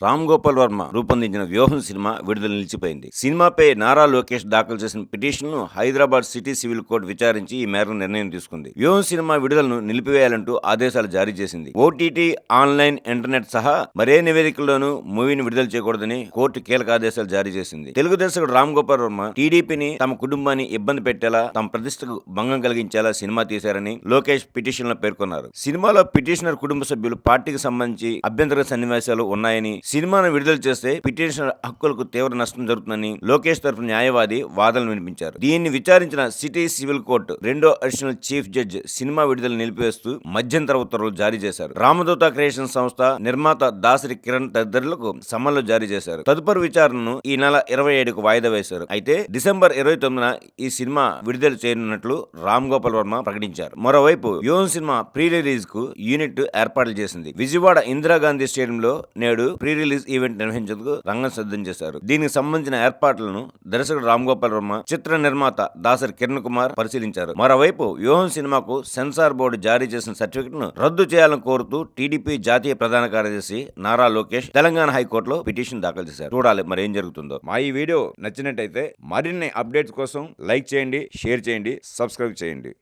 రామ్ గోపాల్ వర్మ రూపొందించిన వ్యూహం సినిమా విడుదల నిలిచిపోయింది. సినిమాపై నారా లోకేష్ దాఖలు చేసిన పిటిషన్ను హైదరాబాద్ సిటీ సివిల్ కోర్టు విచారించి ఈ మేరకు నిర్ణయం తీసుకుంది. వ్యూహం సినిమా విడుదలను నిలిపివేయాలంటూ ఆదేశాలు జారీ చేసింది. ఓటీటీ, ఆన్లైన్, ఇంటర్నెట్ సహా మరే నివేదికల్లోనూ మూవీని విడుదల చేయకూడదని కోర్టు కీలక ఆదేశాలు జారీ చేసింది. తెలుగు దర్శకుడు రామ్ గోపాల్ వర్మ టీడీపీని, తమ కుటుంబాన్ని ఇబ్బంది పెట్టేలా, తమ ప్రతిష్టకు భంగం కలిగించేలా సినిమా తీశారని లోకేష్ పిటిషన్లో పేర్కొన్నారు. సినిమాలో పిటిషనర్ కుటుంబ సభ్యులు పార్టీకి సంబంధించి అభ్యంతర సన్నివేశాలు ఉన్నాయని, సినిమాను విడుదల చేస్తే పిటిషనర్ హక్కులకు తీవ్ర నష్టం జరుగుతుందని లోకేష్ తరఫు న్యాయవాది వాదనలు వినిపించారు. దీన్ని విచారించిన సిటీ సివిల్ కోర్టు రెండో అడిషనల్ చీఫ్ జడ్జి సినిమా విడుదల నిలిపివేస్తూ మధ్యంతర ఉత్తర్వులు జారీ చేశారు. రామదూత క్రియేషన్ సంస్థ నిర్మాత దాసరి కిరణ్ తదితరులకు సమన్లు జారీ చేశారు. తదుపరి విచారణను ఈ నెల 27కు వాయిదా వేశారు. అయితే డిసెంబర్ 29న ఈ సినిమా విడుదల చేయనున్నట్లు రామ్ గోపాల్ వర్మ ప్రకటించారు. మరోవైపు వ్యూహం సినిమా ప్రీ రిలీజ్ కు యూనిట్ ఏర్పాట్లు చేసింది. విజయవాడ ఇందిరాగాంధీ స్టేడియంలో నేడు ప్రీ రిలీజ్ ఈవెంట్ నిర్వహించేందుకు రంగం సిద్ధం చేశారు. దీనికి సంబంధించిన ఏర్పాట్లను దర్శకుడు రామ్ గోపాల్ వర్మ, చిత్ర నిర్మాత దాసరి కిరణ్ కుమార్ పరిశీలించారు. మరోవైపు వ్యూహం సినిమాకు సెన్సార్ బోర్డు జారీ చేసిన సర్టిఫికెట్ ను రద్దు చేయాలని కోరుతూ టీడీపీ జాతీయ ప్రధాన కార్యదర్శి నారా లోకేష్ తెలంగాణ హైకోర్టులో పిటిషన్ దాఖలు చేశారు. చూడాలి మరి ఏం జరుగుతుందో. మా ఈ వీడియో నచ్చినట్టయితే మరిన్ని అప్డేట్స్ కోసం లైక్ చేయండి, షేర్ చేయండి, సబ్స్క్రైబ్ చేయండి.